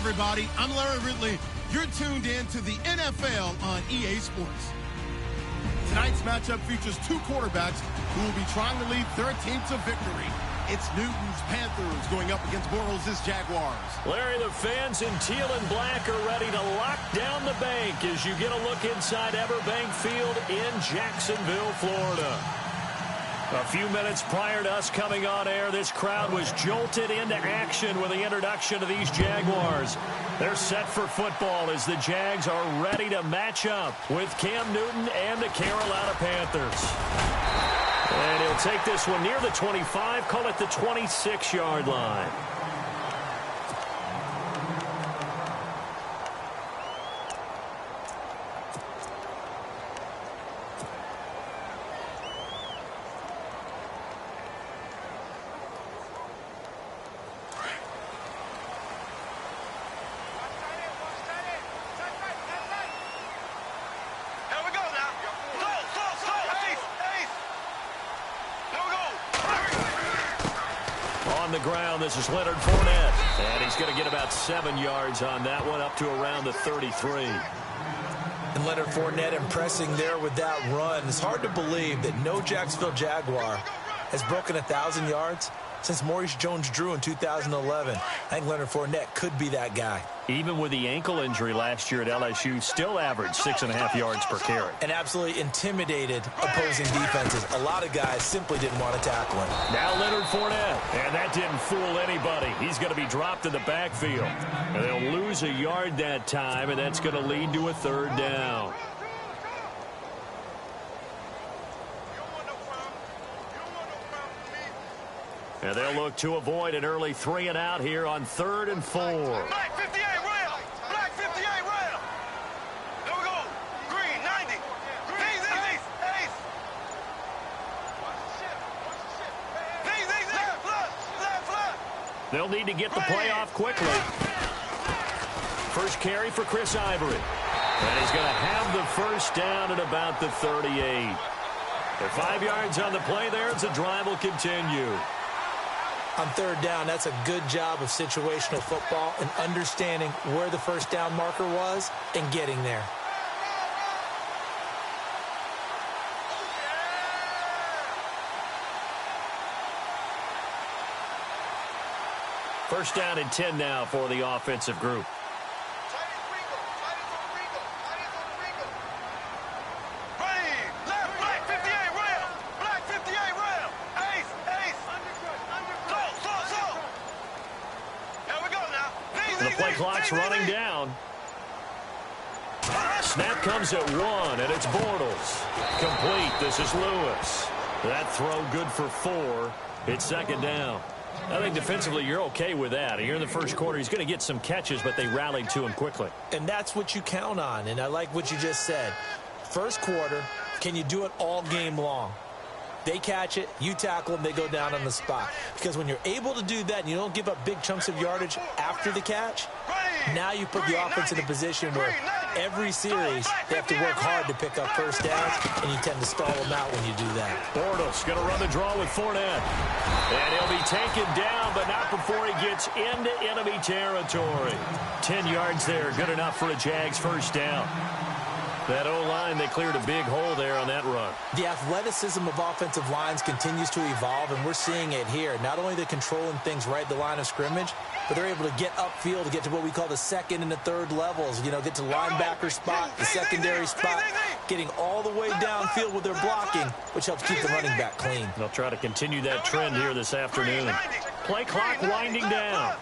everybody. I'm Larry Ridley. You're tuned in to the NFL on EA Sports. Tonight's matchup features two quarterbacks who will be trying to lead their team to victory. It's Newton's Panthers going up against Bortles' Jaguars. Larry, the fans in teal and black are ready to lock down the bank as you get a look inside Everbank Field in Jacksonville, Florida. A few minutes prior to us coming on air, this crowd was jolted into action with the introduction of these Jaguars. They're set for football as the Jags are ready to match up with Cam Newton and the Carolina Panthers. And he'll take this one near the 25, call it the 26-yard line. The ground, this is Leonard Fournette, and he's going to get about 7 yards on that one, up to around the 33. And Leonard Fournette impressing there with that run. It's hard to believe that no Jacksonville Jaguar has broken 1,000 yards since Maurice Jones-Drew in 2011. I think Leonard Fournette could be that guy. Even with the ankle injury last year at LSU, still averaged 6.5 yards per carry. And absolutely intimidated opposing defenses. A lot of guys simply didn't want to tackle him. Now Leonard Fournette, and that didn't fool anybody. He's going to be dropped in the backfield. And they'll lose a yard that time, and that's going to lead to a third down. And they'll look to avoid an early 3 and out here on 3rd and 4. Black 58 rail. Black 58 rail. There we go. Green 90. Ace. Left. They'll need to get the play off quickly. First carry for Chris Ivory. And he's going to have the first down at about the 38. They're 5 yards on the play there as the drive will continue. On 3rd down, that's a good job of situational football and understanding where the first down marker was and getting there. First down and 10 now for the offensive group. The play clock's running down. Snap comes at 1, and it's Bortles. Complete. This is Lewis. That throw good for 4. It's 2nd down. I think defensively you're okay with that. Here in the first quarter, he's going to get some catches, but they rallied to him quickly. And that's what you count on, and I like what you just said. First quarter, can you do it all game long? They catch it, you tackle them, they go down on the spot. Because when you're able to do that and you don't give up big chunks of yardage after the catch, now you put the offense in a position where every series they have to work hard to pick up first downs, and you tend to stall them out when you do that. Bortles going to run the draw with Fournette. And he'll be taken down, but not before he gets into enemy territory. 10 yards there, good enough for a Jags first down. That O-line, they cleared a big hole there on that run. The athleticism of offensive lines continues to evolve, and we're seeing it here. Not only they're controlling things right at the line of scrimmage, but they're able to get upfield to get to what we call the 2nd and the 3rd levels. You know, get to linebacker spot, the secondary spot, getting all the way downfield with their blocking, which helps keep the running back clean. They'll try to continue that trend here this afternoon. Play clock winding down.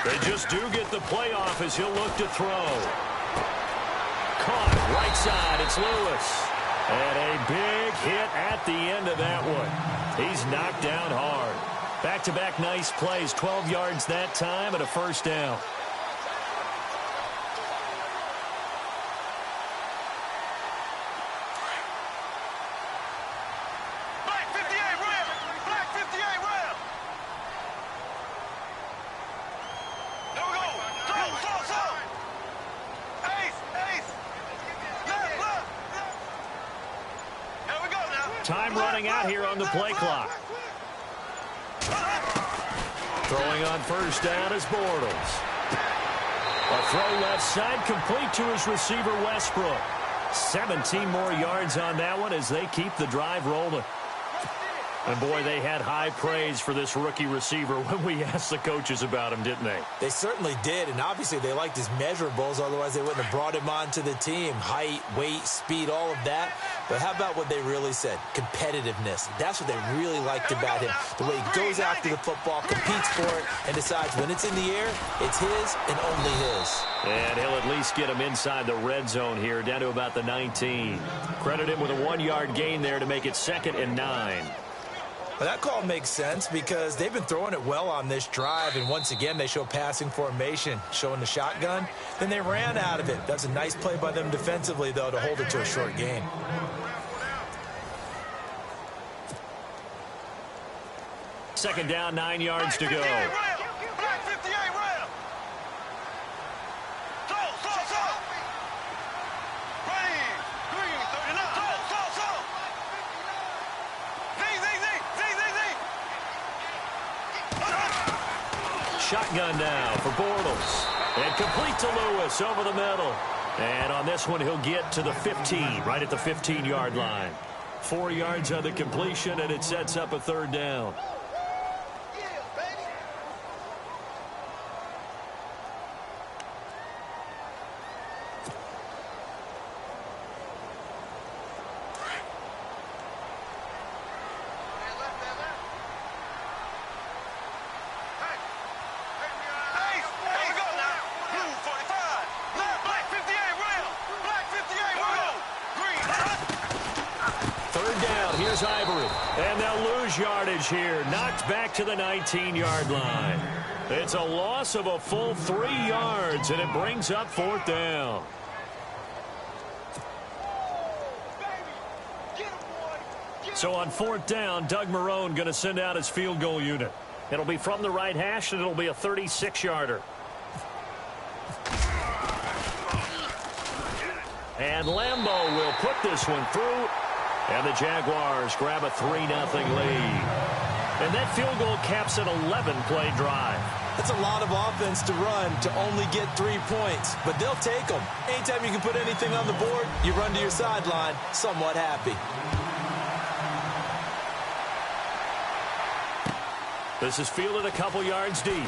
They just do get the play off as he'll look to throw. Caught right side, it's Lewis. And a big hit at the end of that one. He's knocked down hard. Back-to-back nice plays, 12 yards that time and a first down. Black 58 rail. Black 58 rail. There we go. So. Ace. Left. There we go now. Time running out here on the play clock. Throwing on first down is Bortles. A throw left side, complete to his receiver, Westbrook. 17 more yards on that one as they keep the drive rolling. And, boy, they had high praise for this rookie receiver when we asked the coaches about him, didn't they? They certainly did, and obviously they liked his measurables. Otherwise, they wouldn't have brought him onto the team. Height, weight, speed, all of that. But how about what they really said? Competitiveness. That's what they really liked about him. The way he goes after the football, competes for it, and decides when it's in the air, it's his and only his. And he'll at least get him inside the red zone here, down to about the 19. Credit him with a 1-yard gain there to make it 2nd and 9. Well, that call makes sense because they've been throwing it well on this drive, and once again they show passing formation, showing the shotgun. Then they ran out of it. That's a nice play by them defensively, though, to hold it to a short gain. Second down, 9 yards to go. Black 58 rail. Throw. Ready. Green 39. Throw. Shotgun now for Bortles. And complete to Lewis over the middle. And on this one, he'll get to the 15, right at the 15-yard line. 4 yards on the completion, and it sets up a 3rd down. And they'll lose yardage here. Knocked back to the 19-yard line. It's a loss of a full 3 yards, and it brings up 4th down. So on 4th down, Doug Marrone going to send out his field goal unit. It'll be from the right hash, and it'll be a 36-yarder. And Lambeau will put this one through. And the Jaguars grab a 3-0 lead. And that field goal caps an 11-play drive. That's a lot of offense to run to only get 3 points, but they'll take them. Anytime you can put anything on the board, you run to your sideline somewhat happy. This is fielded a couple yards deep.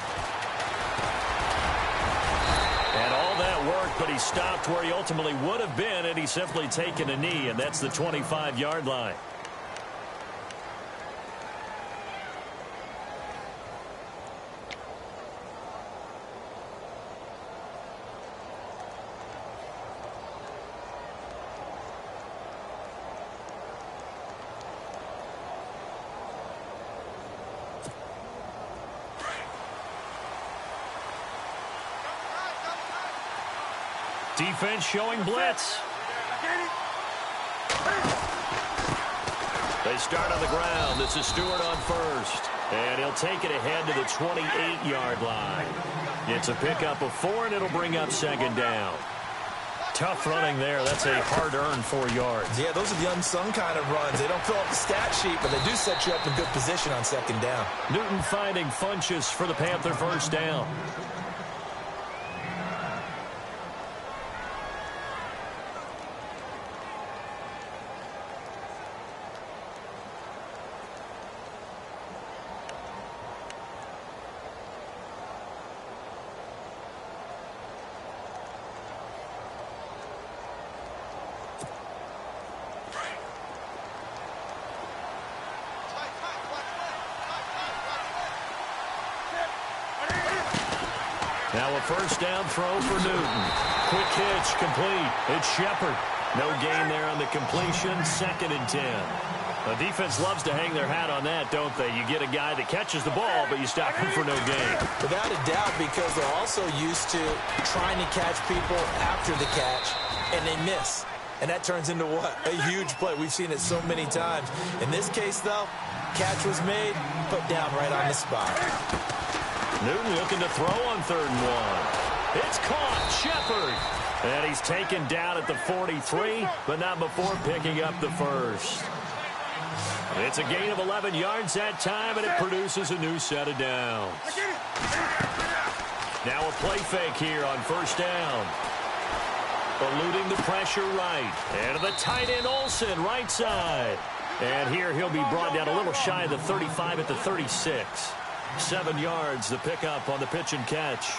And all that work, but he stopped where he ultimately would have been, and he's simply taken a knee, and that's the 25-yard line. Defense showing blitz. They start on the ground. This is Stewart on first. And he'll take it ahead to the 28-yard line. It's a pickup of 4, and it'll bring up 2nd down. Tough running there. That's a hard-earned 4 yards. Yeah, those are the unsung kind of runs. They don't fill up the stat sheet, but they do set you up in good position on 2nd down. Newton finding Funchess for the Panther 1st down. Now a 1st down throw for Newton. Quick hitch, complete. It's Shepard. No gain there on the completion. 2nd and 10. The defense loves to hang their hat on that, don't they? You get a guy that catches the ball, but you stop him for no gain. Without a doubt, because they're also used to trying to catch people after the catch, and they miss. And that turns into what? A huge play. We've seen it so many times. In this case, though, catch was made, put down right on the spot. Newton looking to throw on 3rd and 1. It's caught. Shepard. And he's taken down at the 43, but not before picking up the 1st. It's a gain of 11 yards that time, and it produces a new set of downs. Now a play fake here on first down. Eluding the pressure right. And to the tight end, Olsen, right side. And here he'll be brought down a little shy of the 35 at the 36. 7 yards, the pickup on the pitch and catch.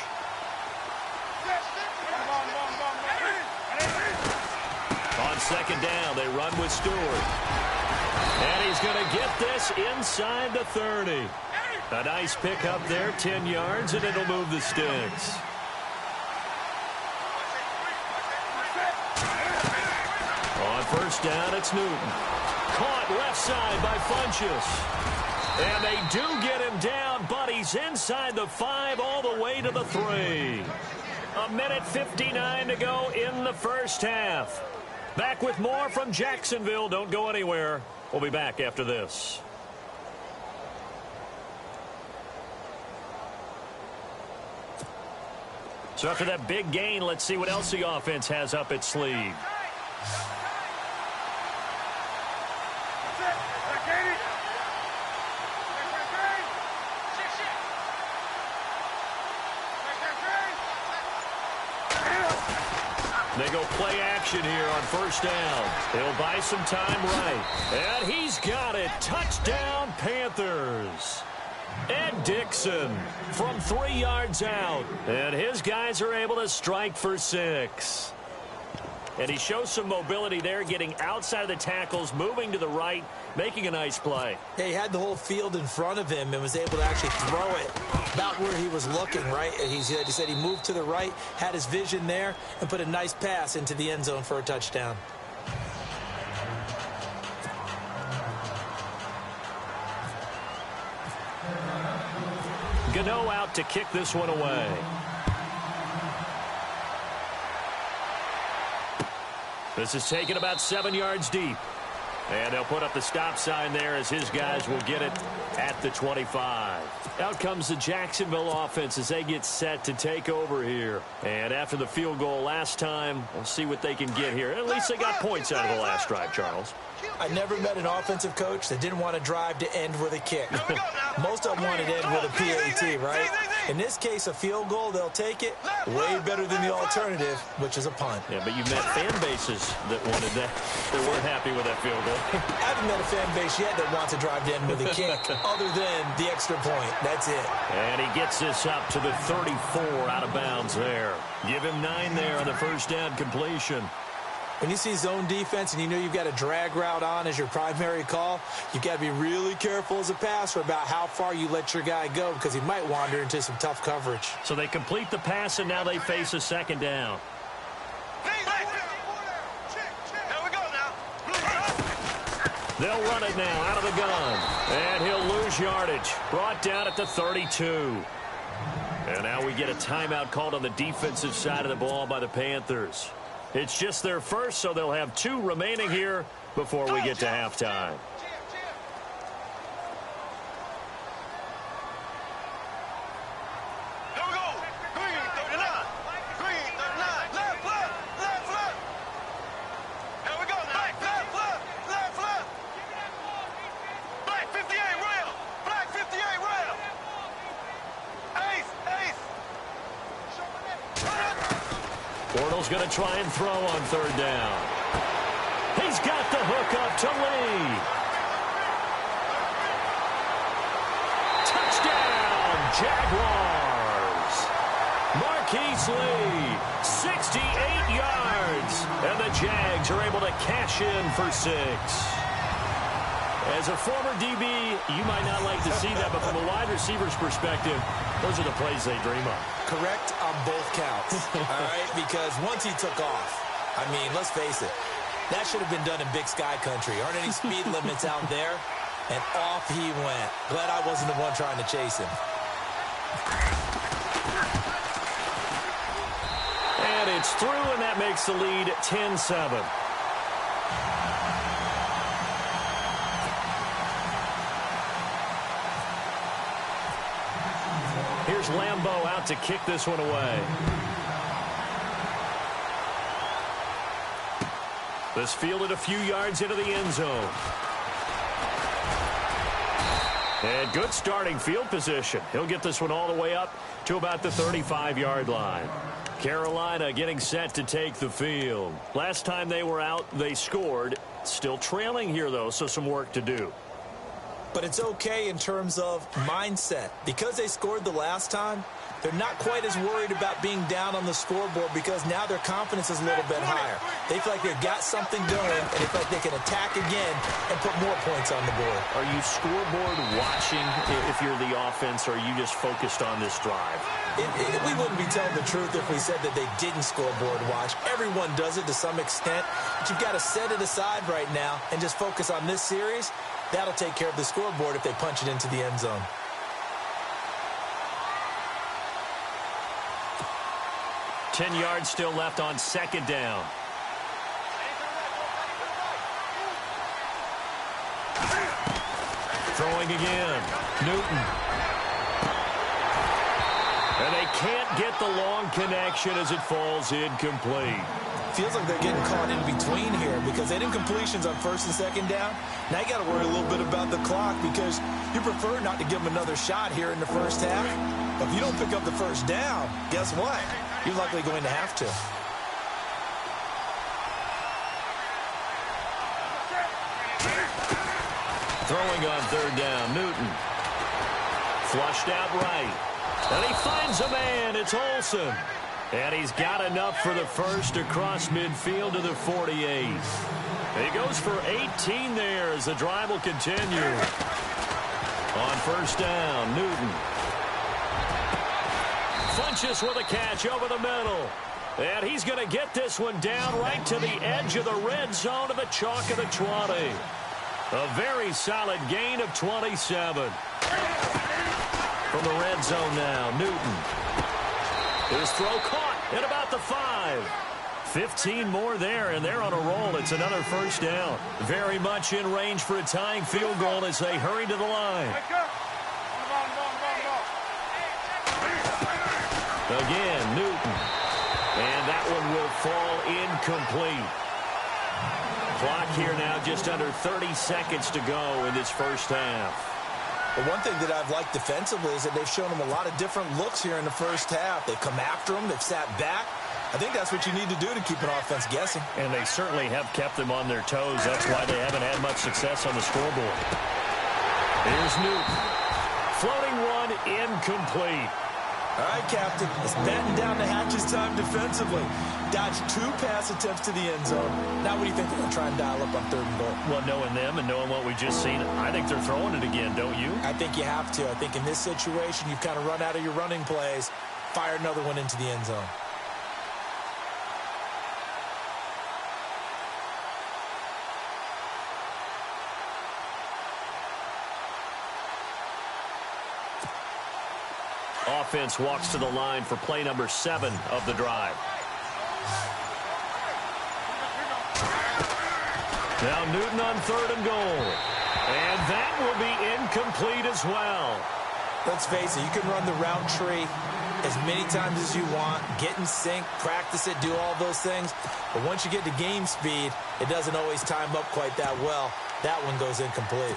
On second down, they run with Stewart. And he's going to get this inside the 30. A nice pickup there, 10 yards, and it'll move the sticks. On first down, it's Newton. Caught left side by Funchess. And they do get him down, but he's inside the 5 all the way to the 3. 1:59 to go in the first half. Back with more from Jacksonville. Don't go anywhere. We'll be back after this. So after that big gain, let's see what else the offense has up its sleeve. They go play action here on first down. He'll buy some time right. And he's got it. Touchdown, Panthers. Ed Dixon from 3 yards out. And his guys are able to strike for 6. And he shows some mobility there, getting outside of the tackles, moving to the right, making a nice play. Yeah, he had the whole field in front of him and was able to actually throw it about where he was looking, right? He said he moved to the right, had his vision there, and put a nice pass into the end zone for a touchdown. Gano out to kick this one away. This is taken about 7 yards deep. And they'll put up the stop sign there as his guys will get it at the 25. Out comes the Jacksonville offense as they get set to take over here. And after the field goal last time, we'll see what they can get here. At least they got points out of the last drive, Charles. I never met an offensive coach that didn't want to drive to end with a kick. Most of them wanted to end with a PAT, right? In this case, a field goal, they'll take it. Way better than the alternative, which is a punt. Yeah, but you met fan bases that wanted that, that weren't happy with that field goal. I haven't met a fan base yet that wants to drive to end with a kick, other than the extra point. That's it. And he gets this up to the 34 out of bounds there. Give him 9 there on the first down completion. When you see zone defense and you know you've got a drag route on as your primary call, you've got to be really careful as a passer about how far you let your guy go because he might wander into some tough coverage. So they complete the pass, and now they face a second down. They'll run it now out of the gun. And he'll lose yardage. Brought down at the 32. And now we get a timeout called on the defensive side of the ball by the Panthers. It's just their first, so they'll have 2 remaining here before we get to halftime. Here we go. Green 39. Green 39. Left, left, left, left. Here we go now. Left, left, left, left. Black 58 rail. Black 58 rail. Ace, ace. Bortles going to try and throw on third down. He's got the hook up to Lee. Touchdown, Jaguars. Marquise Lee, 68 yards. And the Jags are able to cash in for 6. As a former DB, you might not like to see that, but from a wide receiver's perspective, those are the plays they dream of. Correct on both counts, all right? Because once he took off, I mean, let's face it, that should have been done in Big Sky Country. Aren't any speed limits out there? And off he went. Glad I wasn't the one trying to chase him. And it's through, and that makes the lead 10-7. Here's Lambeau out to kick this one away. This fielded a few yards into the end zone. And good starting field position. He'll get this one all the way up to about the 35-yard line. Carolina getting set to take the field. Last time they were out, they scored. Still trailing here, though, so some work to do. But it's okay in terms of mindset. Because they scored the last time, they're not quite as worried about being down on the scoreboard because now their confidence is a little bit higher. They feel like they've got something going, and they feel like they can attack again and put more points on the board. Are you scoreboard watching if you're the offense, or are you just focused on this drive? We wouldn't be telling the truth if we said that they didn't scoreboard watch. Everyone does it to some extent, but you've got to set it aside right now and just focus on this series. That'll take care of the scoreboard if they punch it into the end zone. Ten yards still left on second down. Throwing again. Newton. And they can't get the long connection as it falls incomplete. Feels like they're getting caught in between here because they did incompletions on first and second down. Now you got to worry a little bit about the clock because you prefer not to give them another shot here in the first half. But if you don't pick up the first down, guess what? You're likely going to have to. Throwing on third down, Newton. Flushed out right. And he finds a man. It's Olsen. And he's got enough for the first across midfield to the 48. He goes for 18 there as the drive will continue. On first down, Newton. Funches with a catch over the middle. And he's going to get this one down right to the edge of the red zone to the chalk of the 20. A very solid gain of 27. From the red zone now, Newton. His throw caught at about the 5. 15 more there, and they're on a roll. It's another first down. Very much in range for a tying field goal as they hurry to the line. Again, Newton. And that one will fall incomplete. Clock here now just under 30 seconds to go in this first half. But one thing that I've liked defensively is that they've shown them a lot of different looks here in the first half. They've come after them. They've sat back. I think that's what you need to do to keep an offense guessing. And they certainly have kept them on their toes. That's why they haven't had much success on the scoreboard. Here's Newton. Floating one incomplete. All right, Captain. It's batten down the hatches time defensively. Dodged 2 pass attempts to the end zone. Now what do you think they're going to try and dial up on third and goal? Well, knowing them and knowing what we just seen, I think they're throwing it again, don't you? I think you have to. I think in this situation, you've kind of run out of your running plays. Fire another one into the end zone. Offense walks to the line for play number 7 of the drive. Now Newton on third and goal. And that will be incomplete as well. Let's face it, you can run the route tree as many times as you want, get in sync, practice it, do all those things. But once you get to game speed, it doesn't always time up quite that well. That one goes incomplete.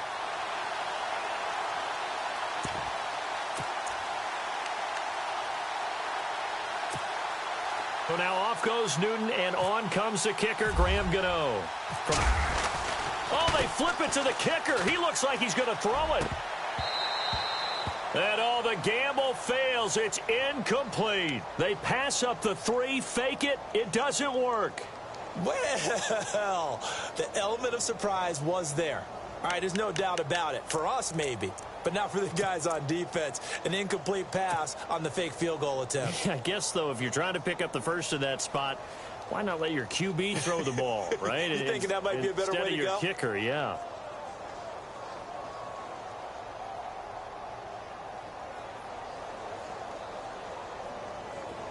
So now off goes Newton, and on comes the kicker, Graham Gano. Oh, they flip it to the kicker. He looks like he's going to throw it. And the gamble fails. It's incomplete. They pass up the 3, fake it. It doesn't work. Well, the element of surprise was there. All right, there's no doubt about it. For us, maybe. But not for the guys on defense. An incomplete pass on the fake field goal attempt. I guess, though, if you're trying to pick up the first in that spot, why not let your QB throw the ball, right? You thinking that might be a better way to go? Instead of your kicker, yeah.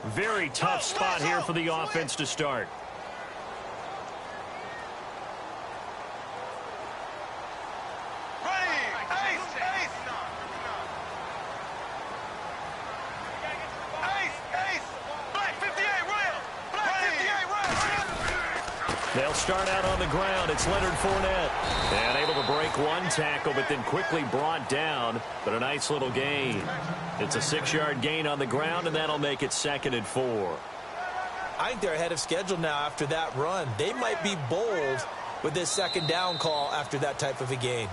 Very tough spot here for the offense to start. They'll start out on the ground. It's Leonard Fournette. And able to break one tackle, but then quickly brought down. But a nice little gain. It's a 6-yard gain on the ground, and that'll make it 2nd and 4. I think they're ahead of schedule now after that run. They might be bold with this 2nd down call after that type of a gain.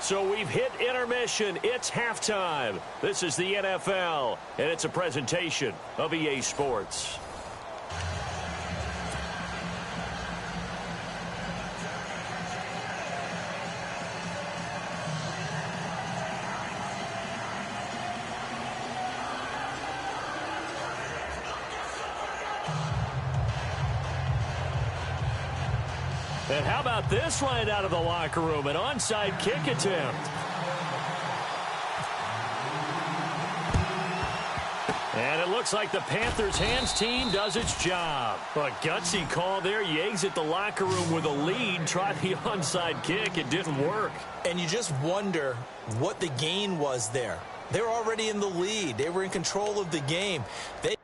So we've hit intermission. It's halftime. This is the NFL, and it's a presentation of EA Sports. And how about this right out of the locker room? An onside kick attempt. And it looks like the Panthers' hands team does its job. A gutsy call there. You exit the locker room with a lead. Try the onside kick. It didn't work. And you just wonder what the gain was there. They're already in the lead. They were in control of the game. They